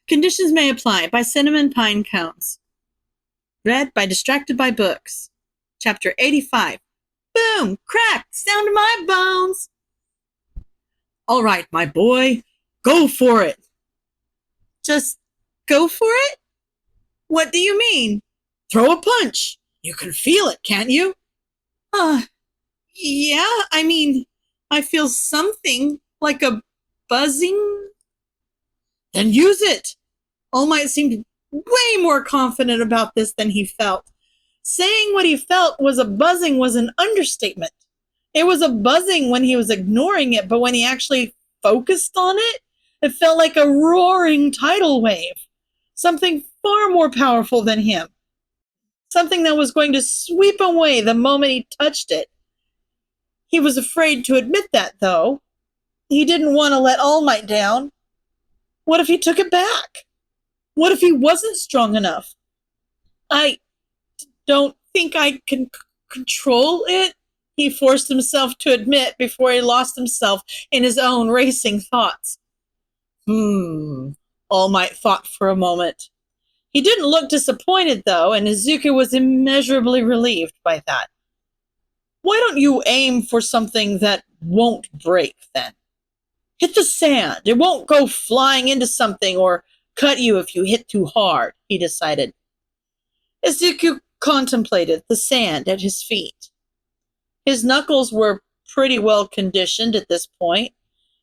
Conditions may apply by CinnamonPinecones. Read by Distracted by Books. Chapter 85. Boom! Crack! Sound of my bones! All right, my boy. Go for it. Just go for it? What do you mean? Throw a punch. You can feel it, can't you? Yeah, I feel something like a buzzing. Then use it. All Might seemed way more confident about this than he felt. Saying what he felt was a buzzing was an understatement. It was a buzzing when he was ignoring it, but when he actually focused on it, it felt like a roaring tidal wave. Something far more powerful than him. Something that was going to sweep away the moment he touched it. He was afraid to admit that, though. He didn't want to let All Might down. What if he took it back? What if he wasn't strong enough? I don't think I can control it, he forced himself to admit before he lost himself in his own racing thoughts. All Might thought for a moment. He didn't look disappointed, though, and Izuku was immeasurably relieved by that. Why don't you aim for something that won't break, then? Hit the sand. It won't go flying into something or cut you if you hit too hard, he decided. Izuku contemplated the sand at his feet. His knuckles were pretty well conditioned at this point.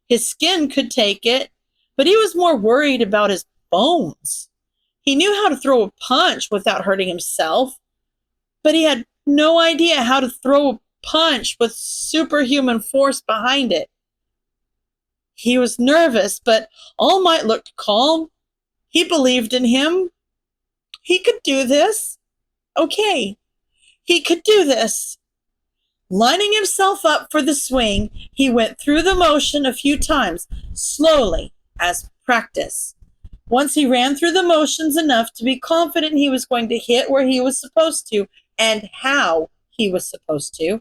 His skin could take it, but he was more worried about his bones. He knew how to throw a punch without hurting himself, but he had no idea how to throw a punch with superhuman force behind it. He was nervous, but All Might looked calm. He believed in him. He could do this. Okay, he could do this. Lining himself up for the swing, he went through the motion a few times, slowly, as practice. Once he ran through the motions enough to be confident he was going to hit where he was supposed to and how he was supposed to,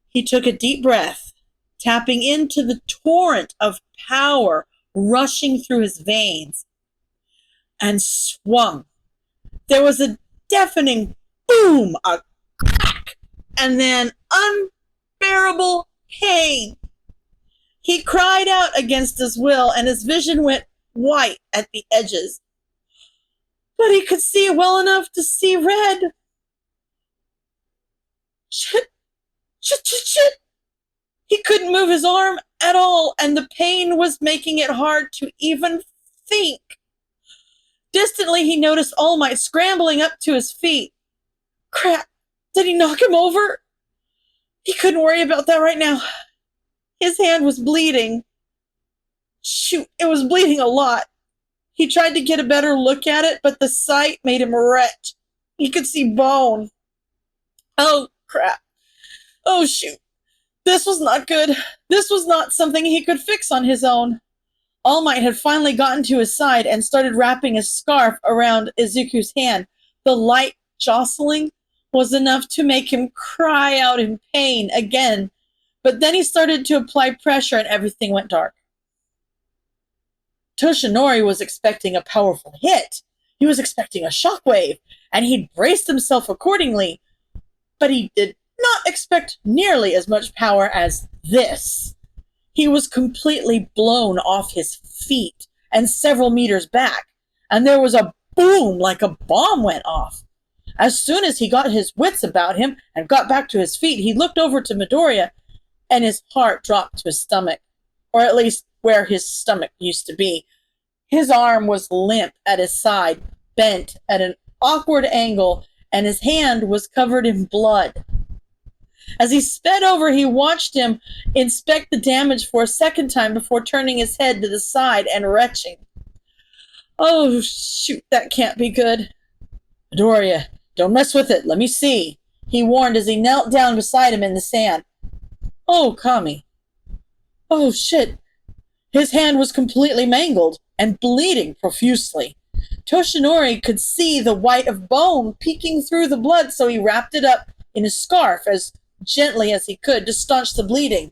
he took a deep breath, tapping into the torrent of power rushing through his veins, and swung. There was a deafening boom, a crack, and then unbearable pain. He cried out against his will, and his vision went white at the edges. But he could see well enough to see red. Shit. He couldn't move his arm at all, and the pain was making it hard to even think. Distantly, he noticed All Might scrambling up to his feet. Crap! Did he knock him over? He couldn't worry about that right now. His hand was bleeding. Shoot, it was bleeding a lot. He tried to get a better look at it, but the sight made him retch. He could see bone. Oh, crap. Oh, shoot. This was not good. This was not something he could fix on his own. All Might had finally gotten to his side and started wrapping a scarf around Izuku's hand. The light jostling was enough to make him cry out in pain again, but then he started to apply pressure and everything went dark. Toshinori was expecting a powerful hit. He was expecting a shockwave, and he'd braced himself accordingly, but he did not expect nearly as much power as this. He was completely blown off his feet and several meters back, and there was a boom like a bomb went off. As soon as he got his wits about him and got back to his feet, he looked over to Midoriya, and his heart dropped to his stomach, or at least where his stomach used to be. His arm was limp at his side, bent at an awkward angle, and his hand was covered in blood. As he sped over, he watched him inspect the damage for a second time before turning his head to the side and retching. Oh, shoot, that can't be good. Midoriya, don't mess with it. Let me see, he warned as he knelt down beside him in the sand. Oh, Kami. Oh, shit. His hand was completely mangled and bleeding profusely. Toshinori could see the white of bone peeking through the blood, so he wrapped it up in a scarf as gently as he could to staunch the bleeding.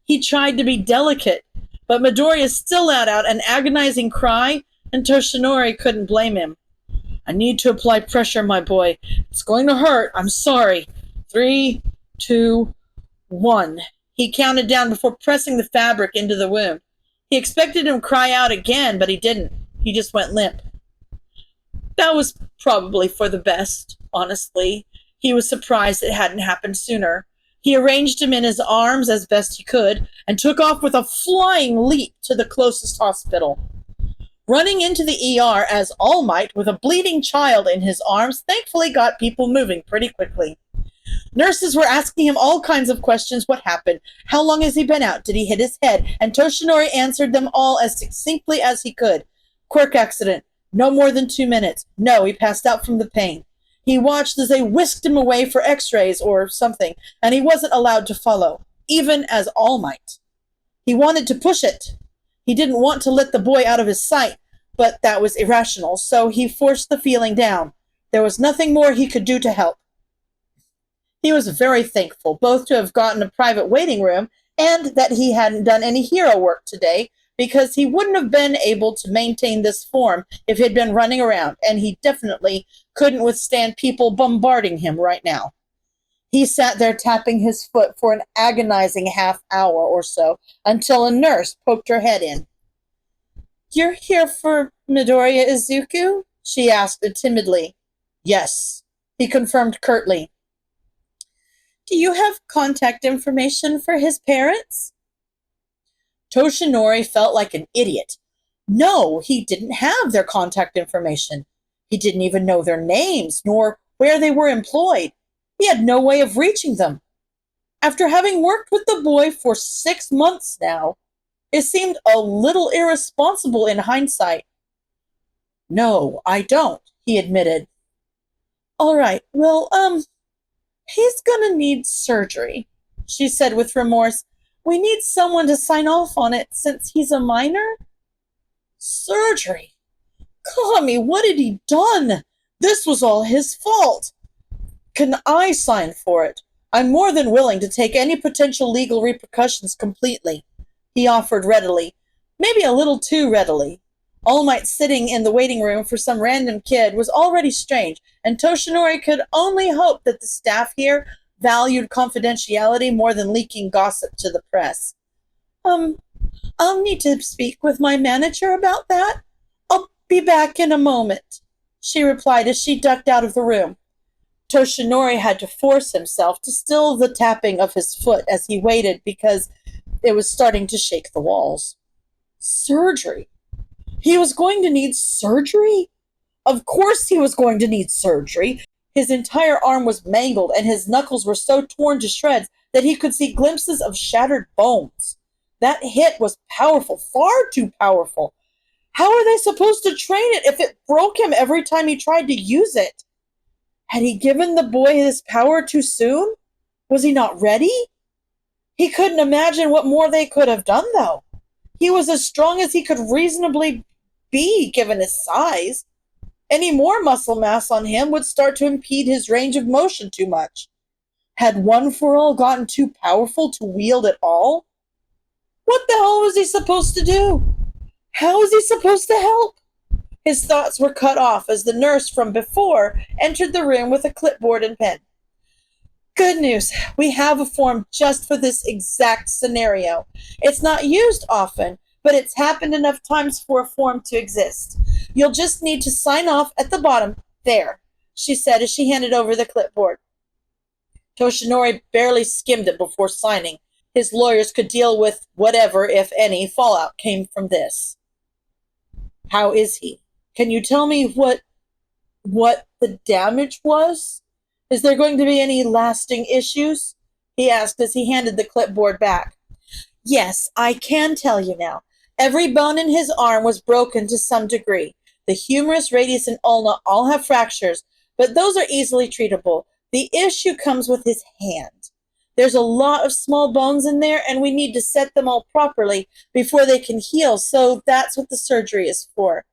He tried to be delicate, but Midoriya still let out an agonizing cry And Toshinori couldn't blame him. I need to apply pressure, my boy. It's going to hurt. I'm sorry. 3, 2, 1. He counted down before pressing the fabric into the wound. He expected him to cry out again, but he didn't. He just went limp. That was probably for the best, honestly. He was surprised it hadn't happened sooner. He arranged him in his arms as best he could and took off with a flying leap to the closest hospital. Running into the ER as All Might with a bleeding child in his arms thankfully got people moving pretty quickly. Nurses were asking him all kinds of questions. What happened? How long has he been out? Did he hit his head? And Toshinori answered them all as succinctly as he could. Quirk accident. No more than 2 minutes. No, he passed out from the pain. He watched as they whisked him away for x-rays or something, and he wasn't allowed to follow, even as All Might. He wanted to push it. He didn't want to let the boy out of his sight, but that was irrational, so he forced the feeling down. There was nothing more he could do to help. He was very thankful both to have gotten a private waiting room and that he hadn't done any hero work today, because he wouldn't have been able to maintain this form if he'd been running around, and he definitely couldn't withstand people bombarding him right now. He sat there tapping his foot for an agonizing half hour or so until a nurse poked her head in. "You're here for Midoriya Izuku?" she asked timidly. "Yes," he confirmed curtly. "Do you have contact information for his parents?" Toshinori felt like an idiot. No, he didn't have their contact information. He didn't even know their names, nor where they were employed. He had no way of reaching them. After having worked with the boy for 6 months now, it seemed a little irresponsible in hindsight. "No, I don't," he admitted. "All right, well, he's gonna need surgery," she said with remorse. "We need someone to sign off on it since he's a minor." Surgery? Kami, what had he done? This was all his fault. "Can I sign for it? I'm more than willing to take any potential legal repercussions completely," he offered readily, maybe a little too readily. All Might sitting in the waiting room for some random kid was already strange, and Toshinori could only hope that the staff here valued confidentiality more than leaking gossip to the press. I'll need to speak with my manager about that. I'll be back in a moment," she replied as she ducked out of the room. Toshinori had to force himself to still the tapping of his foot as he waited because it was starting to shake the walls. Surgery? He was going to need surgery? Of course he was going to need surgery. His entire arm was mangled, and his knuckles were so torn to shreds that he could see glimpses of shattered bones. That hit was powerful, far too powerful. How are they supposed to train it if it broke him every time he tried to use it? Had he given the boy his power too soon? Was he not ready? He couldn't imagine what more they could have done, though. He was as strong as he could reasonably be, given his size. Any more muscle mass on him would start to impede his range of motion too much. Had One For All gotten too powerful to wield at all? What the hell was he supposed to do? How was he supposed to help? His thoughts were cut off as the nurse from before entered the room with a clipboard and pen. "Good news. We have a form just for this exact scenario. It's not used often, but it's happened enough times for a form to exist. You'll just need to sign off at the bottom, there," she said as she handed over the clipboard. Toshinori barely skimmed it before signing. His lawyers could deal with whatever, if any, fallout came from this. "How is he? Can you tell me what the damage was? Is there going to be any lasting issues?" he asked as he handed the clipboard back. "Yes, I can tell you now. Every bone in his arm was broken to some degree. The humerus, radius, and ulna all have fractures, but those are easily treatable. The issue comes with his hand. There's a lot of small bones in there, and we need to set them all properly before they can heal, so that's what the surgery is for.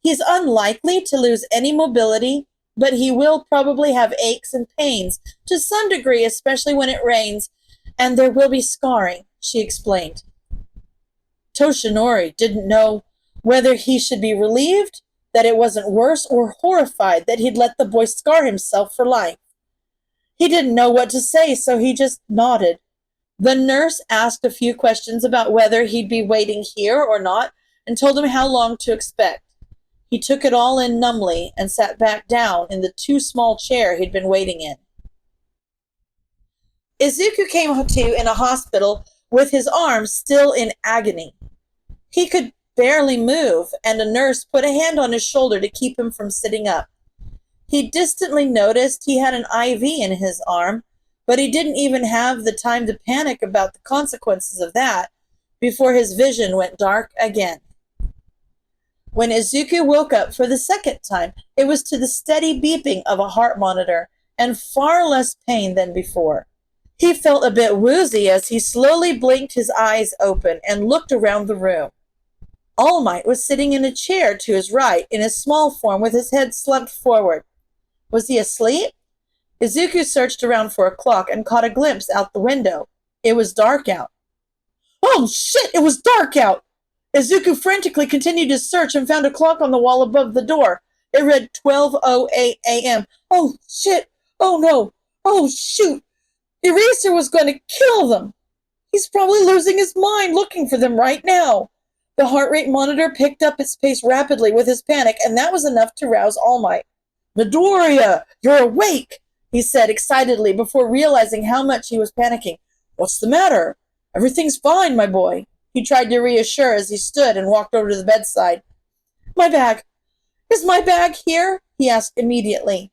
He's unlikely to lose any mobility, but he will probably have aches and pains to some degree, especially when it rains, and there will be scarring," she explained. Toshinori didn't know whether he should be relieved that it wasn't worse or horrified that he'd let the boy scar himself for life. He didn't know what to say, so he just nodded. The nurse asked a few questions about whether he'd be waiting here or not and told him how long to expect. He took it all in numbly and sat back down in the too small chair he'd been waiting in. Izuku came to in a hospital with his arms still in agony. He could barely move, and a nurse put a hand on his shoulder to keep him from sitting up. He distantly noticed he had an IV in his arm, but he didn't even have the time to panic about the consequences of that before his vision went dark again. When Izuku woke up for the second time, it was to the steady beeping of a heart monitor and far less pain than before. He felt a bit woozy as he slowly blinked his eyes open and looked around the room. All Might was sitting in a chair to his right in a small form with his head slumped forward. Was he asleep? Izuku searched around for a clock and caught a glimpse out the window. It was dark out. Oh shit, it was dark out! Izuku frantically continued his search and found a clock on the wall above the door. It read 12:08 a.m. Oh shit! Oh no! Oh shoot! Eraser was going to kill them! He's probably losing his mind looking for them right now. The heart rate monitor picked up its pace rapidly with his panic, and that was enough to rouse All Might. Midoriya, you're awake, he said excitedly before realizing how much he was panicking. What's the matter? Everything's fine, my boy. He tried to reassure as he stood and walked over to the bedside. My bag. Is my bag here? He asked immediately.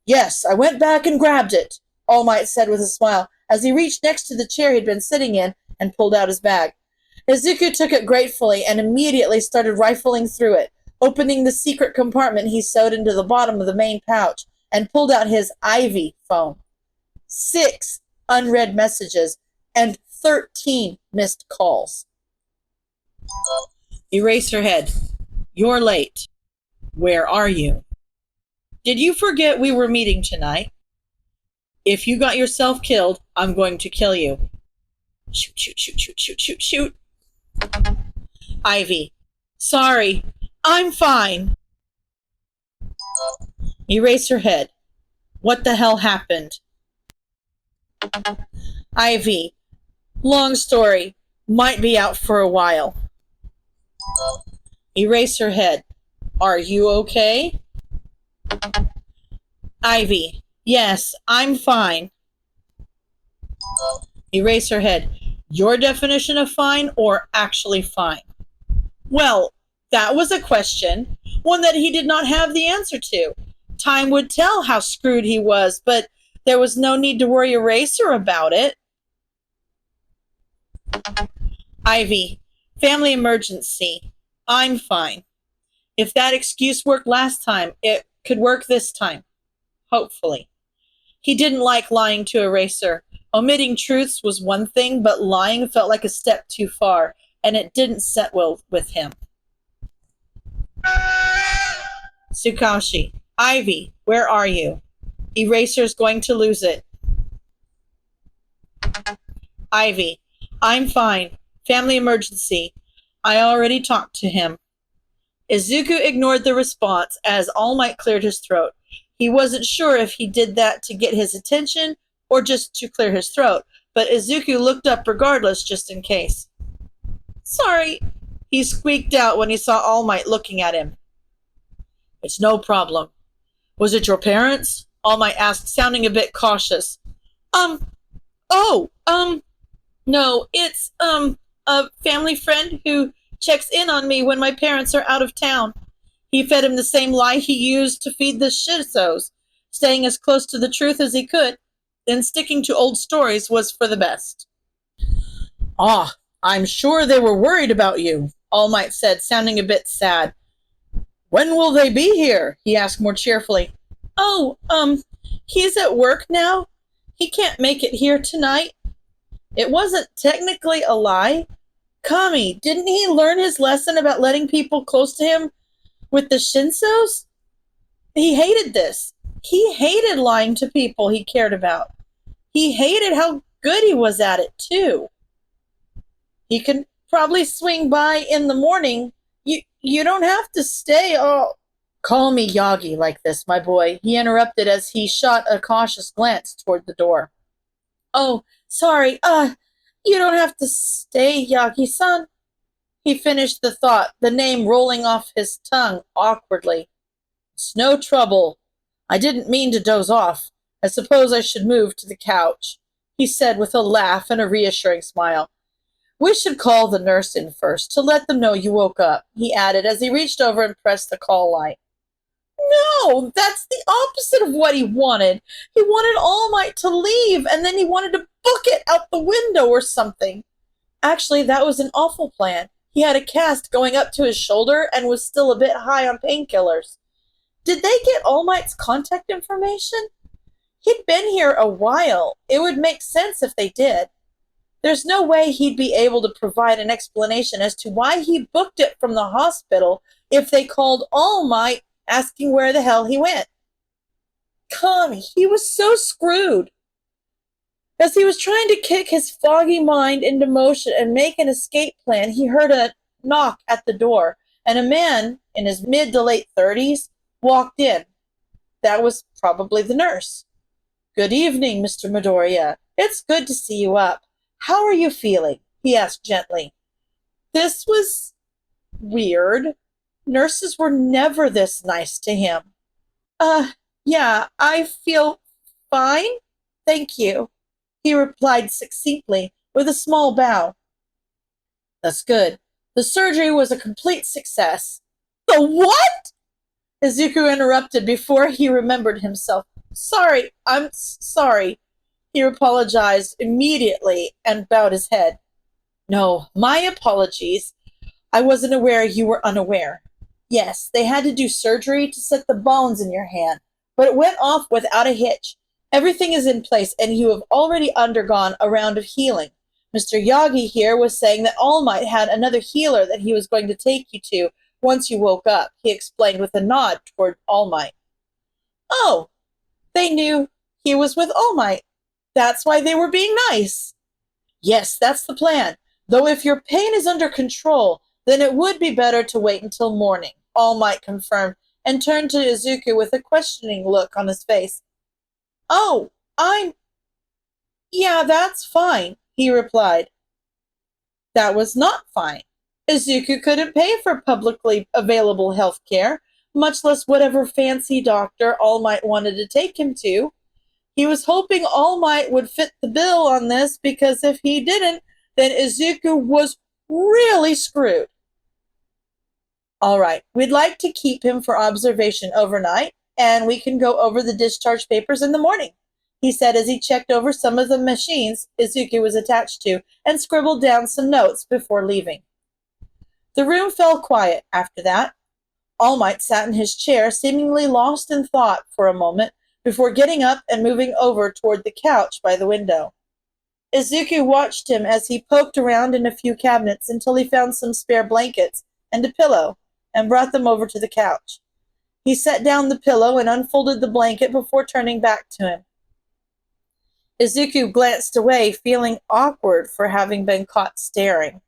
Yes, I went back and grabbed it, All Might said with a smile as he reached next to the chair he'd been sitting in and pulled out his bag. Izuku took it gratefully and immediately started rifling through it, opening the secret compartment he sewed into the bottom of the main pouch and pulled out his IV phone. 6 unread messages and 13 missed calls. Eraserhead, you're late. Where are you? Did you forget we were meeting tonight? If you got yourself killed, I'm going to kill you. Shoot, shoot, shoot, shoot, shoot, shoot, shoot. Ivy, sorry, I'm fine. Eraserhead, what the hell happened? Ivy, long story, might be out for a while. Eraserhead, are you okay? Ivy, yes, I'm fine. Eraserhead, your definition of fine or actually fine? Well, that was a question, one that he did not have the answer to. Time would tell how screwed he was, but there was no need to worry Eraser about it. Ivy, family emergency. I'm fine. If that excuse worked last time, it could work this time. Hopefully. He didn't like lying to Eraser. Omitting truths was one thing, but lying felt like a step too far, and it didn't set well with him. Tsukashi, Ivy, where are you? Eraser's going to lose it. Ivy, I'm fine. Family emergency. I already talked to him. Izuku ignored the response as All Might cleared his throat. He wasn't sure if he did that to get his attention or just to clear his throat, but Izuku looked up regardless just in case. Sorry, he squeaked out when he saw All Might looking at him. It's no problem. Was it your parents? All Might asked, sounding a bit cautious. No, it's, a family friend who checks in on me when my parents are out of town. He fed him the same lie he used to feed the Shizos, staying as close to the truth as he could, then sticking to old stories was for the best. Ah, I'm sure they were worried about you, All Might said, sounding a bit sad. When will they be here? He asked more cheerfully. Oh, he's at work now. He can't make it here tonight. It wasn't technically a lie. Kami, didn't he learn his lesson about letting people close to him with the Shinsos? He hated this. He hated lying to people he cared about. He hated how good he was at it, too. He can probably swing by in the morning. You don't have to stay all... Call me Yagi like this, my boy, he interrupted as he shot a cautious glance toward the door. Oh, sorry, you don't have to stay, Yagi-san. He finished the thought, the name rolling off his tongue awkwardly. It's no trouble. I didn't mean to doze off. I suppose I should move to the couch, he said with a laugh and a reassuring smile. We should call the nurse in first to let them know you woke up, he added as he reached over and pressed the call light. No, that's the opposite of what he wanted. He wanted All Might to leave, and then he wanted to book it out the window or something. Actually, that was an awful plan. He had a cast going up to his shoulder and was still a bit high on painkillers. Did they get All Might's contact information? He'd been here a while. It would make sense if they did. There's no way he'd be able to provide an explanation as to why he booked it from the hospital if they called All Might asking where the hell he went. Connie, he was so screwed. As he was trying to kick his foggy mind into motion and make an escape plan, he heard a knock at the door, and a man in his mid to late 30s walked in. That was probably the nurse. Good evening, Mr. Midoriya. It's good to see you up. How are you feeling? He asked gently. This was weird. Nurses were never this nice to him. Yeah, I feel fine, thank you, he replied succinctly with a small bow. That's good. The surgery was a complete success. The what? Izuku interrupted before he remembered himself. Sorry, I'm sorry. He apologized immediately and bowed his head. No, my apologies. I wasn't aware you were unaware. Yes, they had to do surgery to set the bones in your hand, but it went off without a hitch. Everything is in place, and you have already undergone a round of healing. Mr. Yagi here was saying that All Might had another healer that he was going to take you to once you woke up, he explained with a nod toward All Might. Oh, they knew he was with All Might. That's why they were being nice. Yes, that's the plan. Though if your pain is under control, then it would be better to wait until morning, All Might confirmed, and turned to Izuku with a questioning look on his face. Oh, yeah, that's fine, he replied. That was not fine. Izuku couldn't pay for publicly available health care, much less whatever fancy doctor All Might wanted to take him to. He was hoping All Might would fit the bill on this, because if he didn't, then Izuku was really screwed. All right, we'd like to keep him for observation overnight, and we can go over the discharge papers in the morning, he said as he checked over some of the machines Izuku was attached to and scribbled down some notes before leaving. The room fell quiet after that. All Might sat in his chair, seemingly lost in thought for a moment, before getting up and moving over toward the couch by the window. Izuku watched him as he poked around in a few cabinets until he found some spare blankets and a pillow, and brought them over to the couch. He set down the pillow and unfolded the blanket before turning back to him. Izuku glanced away, feeling awkward for having been caught staring.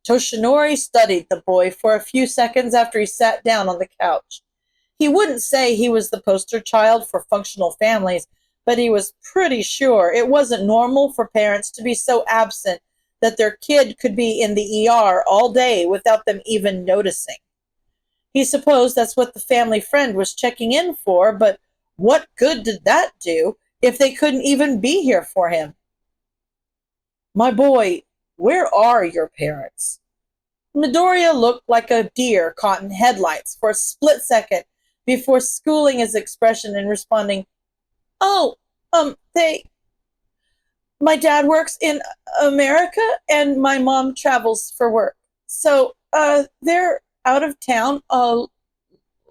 Toshinori studied the boy for a few seconds after he sat down on the couch. He wouldn't say he was the poster child for functional families, but he was pretty sure it wasn't normal for parents to be so absent that their kid could be in the ER all day without them even noticing. He supposed that's what the family friend was checking in for, but what good did that do if they couldn't even be here for him? My boy, where are your parents? Midoriya looked like a deer caught in headlights for a split second before schooling his expression and responding, Oh, my dad works in America and my mom travels for work. So, they're out of town a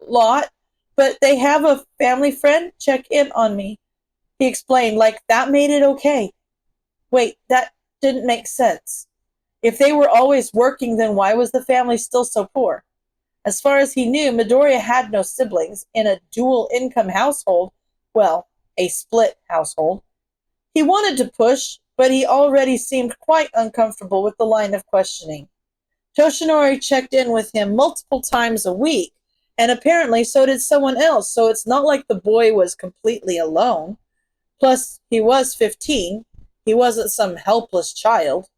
lot, but they have a family friend check in on me, he explained, like that made it okay. Wait, that didn't make sense. If they were always working, then why was the family still so poor? As far as he knew, Midoriya had no siblings in a dual-income household, well, a split household. He wanted to push, but he already seemed quite uncomfortable with the line of questioning. Toshinori checked in with him multiple times a week, and apparently so did someone else, so it's not like the boy was completely alone. Plus, he was 15. He wasn't some helpless child.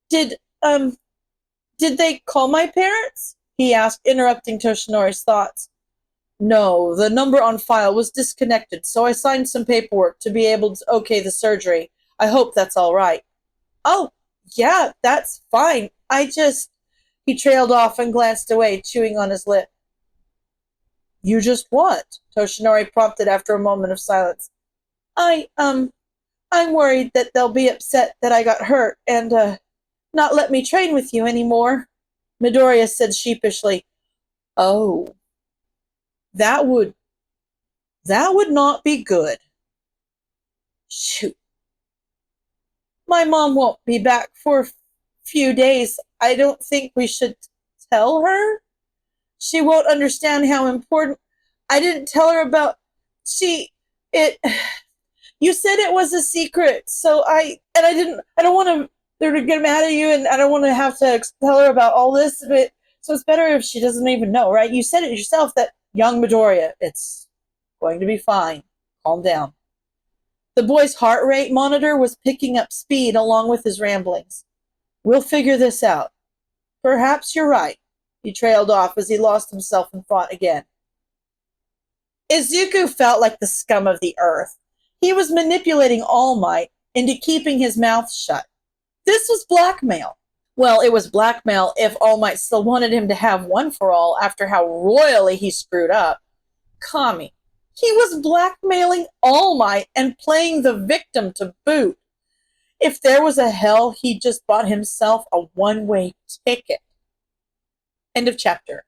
Did, did they call my parents? He asked, interrupting Toshinori's thoughts. No, the number on file was disconnected, so I signed some paperwork to be able to okay the surgery. I hope that's all right. Oh, yeah, that's fine. He trailed off and glanced away, chewing on his lip. You just what? Toshinori prompted after a moment of silence. I'm worried that they'll be upset that I got hurt and, not let me train with you anymore. Midoriya said sheepishly. Oh, that would not be good. Shoot. My mom won't be back for a few days. I don't think we should tell her. She won't understand how important. I didn't tell her about. You said it was a secret, so I don't want her to get mad at you, and I don't want to have to tell her about all this, but so it's better if she doesn't even know, right? You said it yourself that young Midoriya, it's going to be fine. Calm down. The boy's heart rate monitor was picking up speed along with his ramblings. We'll figure this out. Perhaps you're right. He trailed off as he lost himself in thought again. Izuku felt like the scum of the earth. He was manipulating All Might into keeping his mouth shut. This was blackmail. Well, it was blackmail if All Might still wanted him to have One for All after how royally he screwed up. Kami. He was blackmailing All Might and playing the victim to boot. If there was a hell, he just bought himself a one-way ticket. End of chapter.